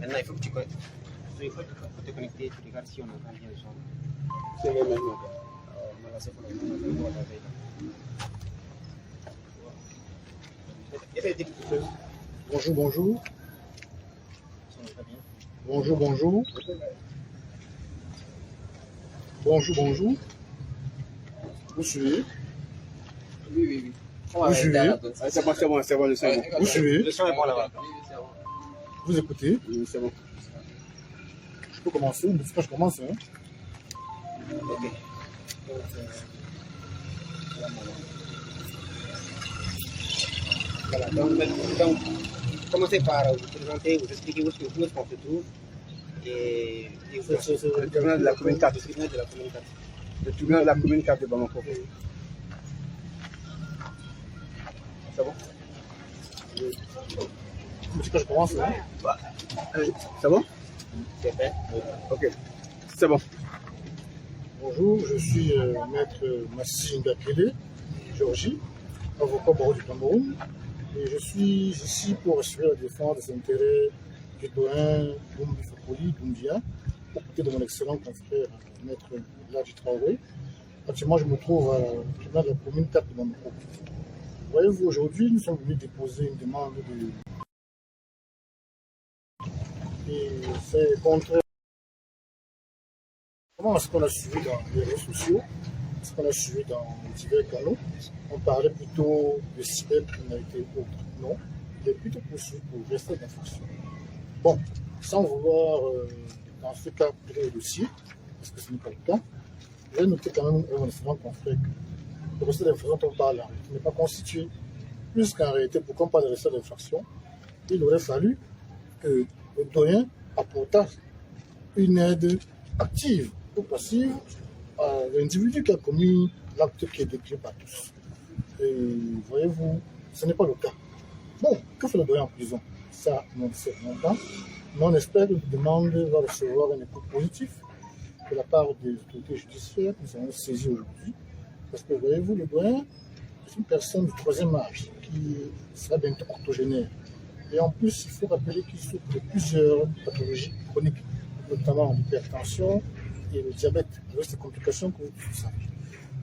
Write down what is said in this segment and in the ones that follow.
Maintenant, il faut que tu te connecter, tu regardes si on entend bien le son. C'est vrai maintenant. Bonjour, bonjour. Bonjour, bonjour. Bonjour, bonjour. Vous suivez? Oui. Vous suivez? C'est bon, le son est bon. Vous suivez? Le son est bon là-bas. Vous écoutez? Oui, c'est bon. Je peux commencer? Mais c'est pas je commence, hein? Ok. Voilà, donc commencez par vous présenter, vous expliquer où est-ce qu'on se trouve. Et C'est le tribunal de la commune 4. Le tribunal de la commune 4. Le tribunal de la commune 4 de Bamako. C'est bon? C'est pas je commence, hein? C'est bon? C'est fait. Ok. C'est bon. Bonjour, je suis maître Massi Ngakele, Géorgie, avocat barreau du Cameroun. Et je suis ici pour assurer la défense des intérêts du doyen Doumbi Fokoli, Doumbia, aux côtés de mon excellent confrère, maître Ladji Traoré. Actuellement, je me trouve à la de la commune 4 de Bamako. Voyez-vous, aujourd'hui, nous sommes venus déposer une demande de... Et c'est contraire à ce qu'on a suivi dans les réseaux sociaux, ce qu'on a suivi dans divers canaux. On parlait plutôt de cybercriminalité ou autre. Non, il est plutôt poursuivi pour rester d'infraction. Bon, sans vouloir, dans ce cas, créer le dossier, parce que ce n'est pas le cas, je vais noter quand même un excellent confrère que le recel d'infraction dont on parle là, qui n'est pas constitué, puisqu'en réalité, pour qu'on parle de recel d'infraction, il aurait fallu que le doyen apporta une aide active ou passive à l'individu qui a commis l'acte qui est décrit par tous. Et voyez-vous, ce n'est pas le cas. Bon, que fait le doyen en prison? Ça, on le sait longtemps. Mais on espère que la demande va recevoir un écoute positif de la part des autorités judiciaires que nous avons saisies aujourd'hui. Parce que voyez-vous, le doyen est une personne du troisième âge qui sera bientôt octogénaire. Et en plus, il faut rappeler qu'il souffre de plusieurs pathologies chroniques, notamment l'hypertension et le diabète, avec ces complications que vous savez.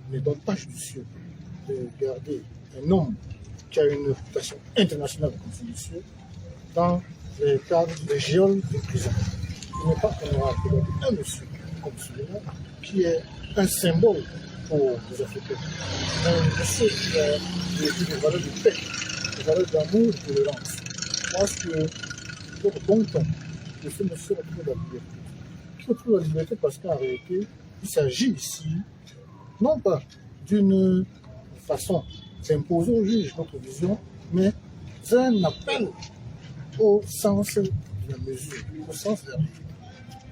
Il n'est donc pas judicieux de garder un homme qui a une réputation internationale comme ce monsieur dans les cadres des géoles de prison. Il n'est pas honorable de garder un monsieur comme celui-là qui est un symbole pour les Africains. Un monsieur qui a des valeurs de paix, des valeurs d'amour et de tolérance. Je pense que pour bon temps, que ce monsieur retrouve la liberté. Il retrouve la liberté parce qu'en réalité, il s'agit ici, non pas d'une façon d'imposer au juge notre vision, mais d'un appel au sens de la mesure, au sens de la vérité.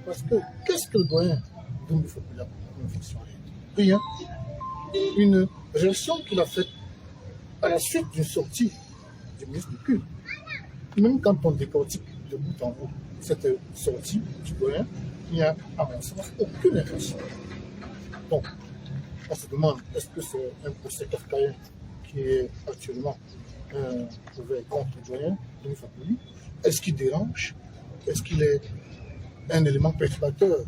Parce que qu'est-ce que le doyen Doumbi Fokoli a comme infraction? Rien. Une réaction qu'il a faite à la suite d'une sortie du ministre du culte. Même quand on décortique de bout en bout cette sortie du doyen, il n'y a, à mon sens, aucune infraction. Donc, on se demande, est-ce que c'est un procès kafkaïen qui est actuellement ouvert contre le doyen Doumbi Fokoli? Est-ce qu'il dérange? Est-ce qu'il est un élément perturbateur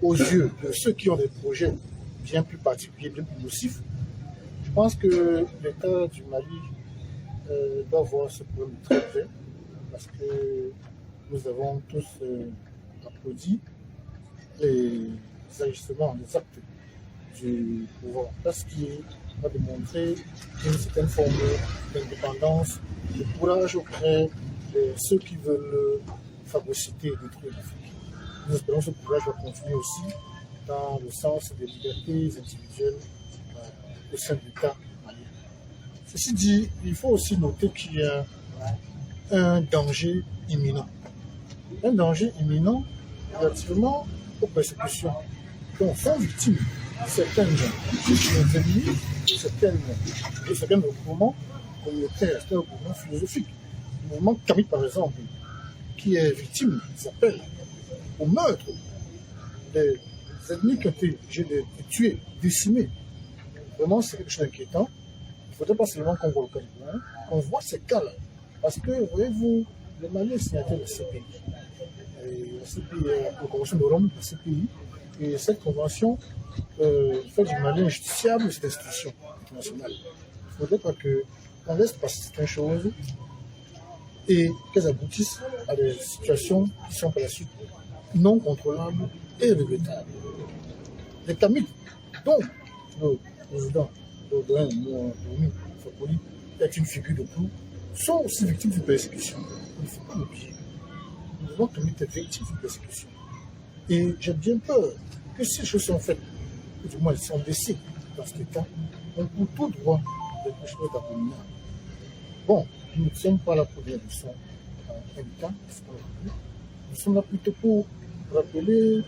aux yeux de ceux qui ont des projets bien plus particuliers, bien plus nocifs? Je pense que l'État du Mali doit voir ce problème de très près, parce que nous avons tous applaudi les ajustements, les actes du pouvoir, parce qu'il va démontrer une certaine forme d'indépendance, de courage auprès de ceux qui veulent phagocyter et détruire l'Afrique. Nous espérons que ce courage va continuer aussi dans le sens des libertés individuelles au sein de l'État malien. Ceci dit, il faut aussi noter qu'il y a un danger imminent. Un danger imminent relativement aux persécutions dont sont victimes certaines ennemis, certains mouvements communautaires, certains mouvements philosophiques. Le mouvement Kami, par exemple, qui est victime, s'appelle au meurtre des ennemis qui ont été tués, décimés. Vraiment, c'est quelque chose d'inquiétant. Il ne faudrait pas seulement qu'on voit le cas du Doyen, qu'on voit ces cas-là. Parce que, voyez-vous, le Mali est signataire de ces pays. la CPI, la Convention de Rome, la CPI. Et cette convention fait d'une manière injudiciable cette institution internationale. Il ne faudrait pas qu'on laisse passer certaines choses et qu'elles aboutissent à des situations qui sont par la suite non contrôlables et regrettables. Les Tamiles, dont le président Baudouin Fakoli est une figure de proue, sont aussi victimes d'une persécution. Il ne faut pas l'oublier. Nous devons Tamiles être victimes d'une persécution. Et j'ai bien peur que si les choses sont faites, ou du moins elles sont laissées dans cet état, on peut tout droit de quelque chose d'abominable. Bon, nous ne sommes pas là pour dire leçons à un état, nous sommes là plutôt pour rappeler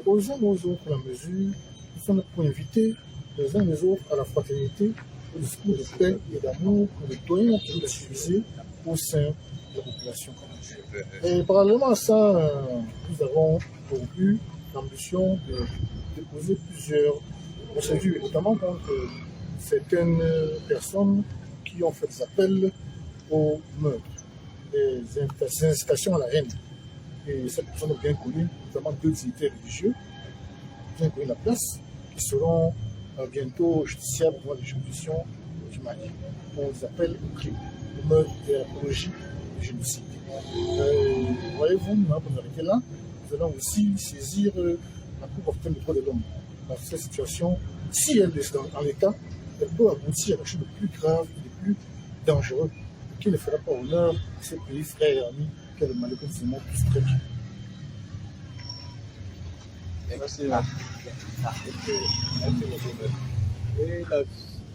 aux uns et aux autres la mesure, nous sommes là pour inviter les uns et les autres à la fraternité, au discours de paix et d'amour que le doyen a toujours diffusé au sein de la population. Et parallèlement à ça, nous avons conclu l'ambition de déposer plusieurs procédures, notamment contre certaines personnes qui ont fait des appels au meurtre, des incitations à la haine. Et cette personne est bien connue, notamment 2 dignitaires religieux, bien connus de la place, qui seront bientôt justiciables devant les juridictions du Mali. On les appelle au crime, au meurtre et à l'apologie du génocide. Voyez-vous, nous allons arrêter là. Nous allons aussi saisir la Cour européenne des droits de l'homme. Dans cette situation, si elle est en l'état, elle peut aboutir à quelque chose de plus grave et de plus dangereux, qui ne fera pas honneur à ce pays frère et ami qu'est le Mali, que nous aimons tous très bien. Merci.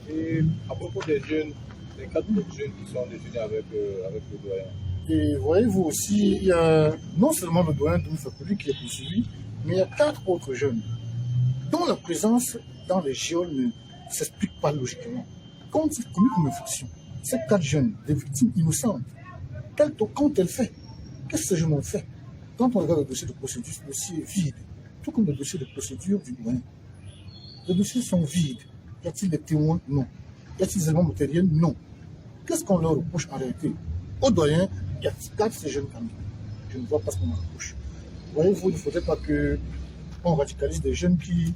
Et à propos des jeunes, les 4 autres jeunes qui sont détenus avec le doyen. Et voyez-vous aussi, il y a non seulement le doyen Doum Fakoli qui est poursuivi, mais il y a 4 autres jeunes dont la présence dans les geôles ne s'explique pas logiquement. Quand ils commettent une infraction, ces 4 jeunes, des victimes innocentes, qu'ont-elles fait? Qu'est-ce que ces jeunes ont fait? Quand on regarde le dossier de procédure, ce dossier est vide, tout comme le dossier de procédure du doyen. Les dossiers sont vides. Y a-t-il des témoins? Non. Y a-t-il des éléments matériels? Non. Qu'est-ce qu'on leur reproche en réalité? Au doyen, il y a 4 ces jeunes candidats. Je ne vois pas ce qu'on leur reproche. Voyez-vous, il ne faudrait pas qu'on radicalise des jeunes qui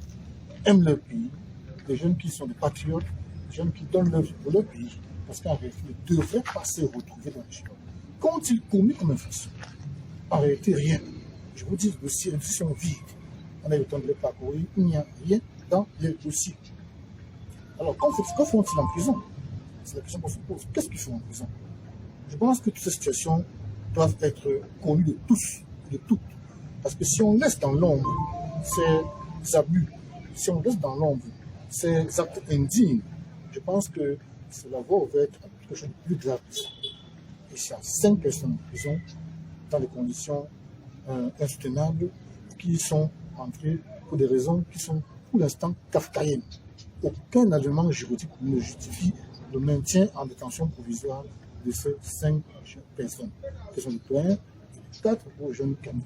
aiment leur pays, des jeunes qui sont des patriotes, des jeunes qui donnent leur vie pour leur pays, parce qu'en réalité, ils ne devraient pas se retrouver dans les gens. Qu'ont-ils commis comme infraction? En réalité, rien. Je vous dis, les dossiers sont vides. On a eu le temps de les parcourir, il n'y a rien dans les dossiers. Alors, que font-ils en prison? C'est la question qu'on se pose. Qu'est-ce qu'ils font en prison? Je pense que toutes ces situations doivent être connues de tous, de toutes. Parce que si on laisse dans l'ombre ces abus, si on laisse dans l'ombre ces actes indignes, je pense que cela va vers quelque chose de plus grave que ça. Et il y a 5 personnes en prison dans des conditions insoutenables qui sont entrées pour des raisons qui sont pour l'instant kafkaïennes. Aucun élément juridique ne justifie le maintien en détention provisoire de ces 5 personnes, qui sont des doyens et 4 jeunes candidats.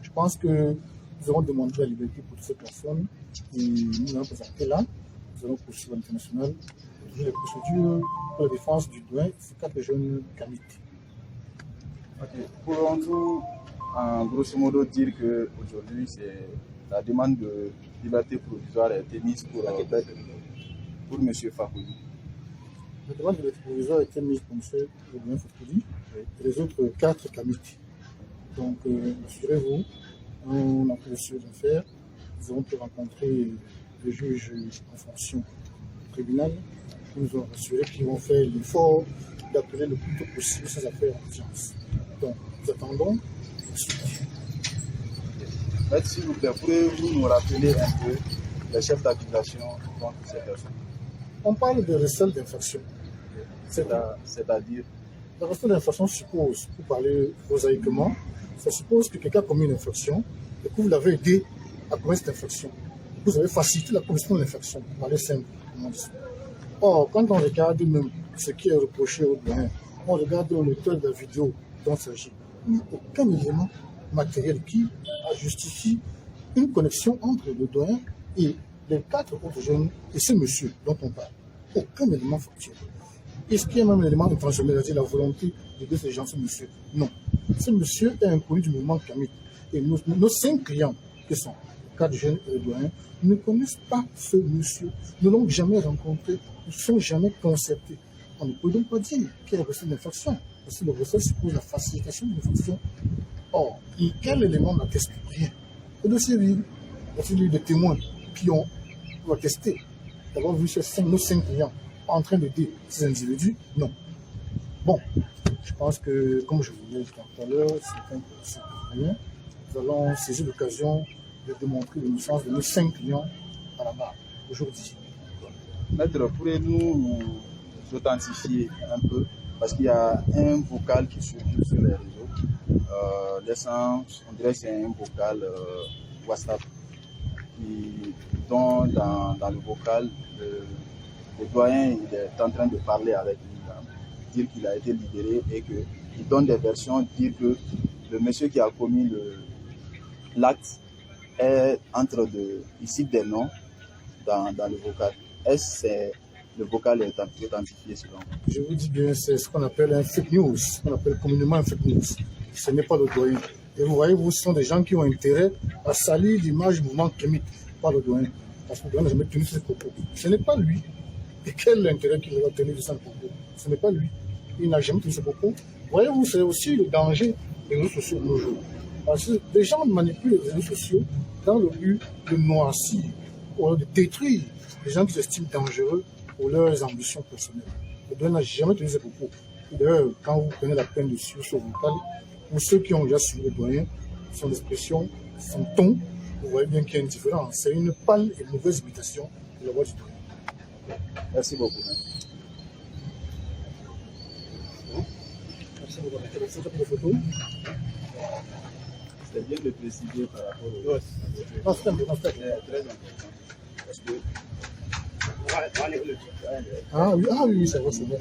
Je pense que nous allons demander la liberté pour toutes ces personnes et nous allons présenter là, nous allons poursuivre l'international, toujours les procédures pour la défense du doyen et ces 4 jeunes candidats. Okay. Pourrons-nous, en grosso modo, dire qu'aujourd'hui, c'est la demande de liberté provisoire a été mise pour M. Fakoli? La demande de liberté provisoire a été mise pour M. Fakoli et les autres 4 camites. Donc, assurez-vous, on a pris le sujet d'affaires. Nous avons pu rencontrer les juges en fonction du tribunal. Ils nous ont assuré qu'ils vont faire l'effort d'appeler le plus tôt possible ces affaires en audience. Donc, nous attendons la suite. S'il vous plaît, pouvez-vous nous rappeler un peu les chefs d'accusation contre ces personnes? On parle de recel d'infraction. C'est-à-dire? La recel d'infraction suppose, pour parler prosaïquement, ça suppose que quelqu'un a commis une infraction et que vous l'avez aidé à commettre cette infraction. Vous avez facilité la commission de l'infraction, pour parler simple. Or, quand on regarde même ce qui est reproché au doyen, on regarde l'auteur de la vidéo dont il s'agit, il n'y a aucun élément matériel qui justifie une connexion entre le doyen et les 4 autres jeunes et ce monsieur dont on parle. Aucun élément factuel. Est-ce qu'il y a même un élément intentionnel, c'est-à-dire la volonté d'aider ces gens, ce monsieur? Non. Ce monsieur est inconnu du mouvement Kamit. Et nos 5 clients, qui sont 4 jeunes et le doyen, ne connaissent pas ce monsieur, ne l'ont jamais rencontré, ne se sont jamais concertés. On ne peut donc pas dire qu'il y a le recel d'infraction, parce que le recel suppose la facilitation de l'infraction. Or, quel élément n'atteste rien? Le dossier vide, il y a eu des témoins qui ont attesté d'avoir vu nos 5 clients en train de dire ces individus, non. Bon, je pense que, comme je vous l'ai dit tout à l'heure, c'est rien. Nous allons saisir l'occasion de démontrer l'innocence de nos 5 clients à la barre aujourd'hui. Maître, pourriez-vous nous authentifier un peu? Parce qu'il y a un vocal qui circule sur les réseaux. On dirait que c'est un vocal WhatsApp. Dont dans le vocal, le doyen il est en train de parler avec lui, dire qu'il a été libéré et qu'il donne des versions, dire que le monsieur qui a commis l'acte est il cite des noms dans le vocal. Est-ce que le vocal est authentifié selon vous? Je vous dis bien, c'est ce qu'on appelle un fake news, ce qu'on appelle communément un fake news. Ce n'est pas le doyen. Et vous voyez, ce sont des gens qui ont intérêt à salir l'image du mouvement kémique par le doyen. Parce que le doyen n'a jamais tenu ses propos. Ce n'est pas lui. Et quel intérêt qu'il a tenu de ses propos? Ce n'est pas lui. Il n'a jamais tenu ses propos. Voyez-vous, c'est aussi le danger des réseaux sociaux de nos jours. Parce que les gens manipulent les réseaux sociaux dans le but de noircir ou de détruire les gens qui s'estiment dangereux pour leurs ambitions personnelles. Le doyen n'a jamais tenu ses propos. D'ailleurs, quand vous prenez la peine de suivre ce vocal, pour ceux qui ont déjà suivi le doyen, son expression, son ton, vous voyez bien qu'il y a une différence. C'est une pâle et mauvaise imitation de la voix du doyen. Merci beaucoup. Merci beaucoup. Merci pour les photos. C'est bien de préciser par rapport au... Non, c'est important. C'est très important. Parce que... Ah oui, c'est vrai, c'est vrai.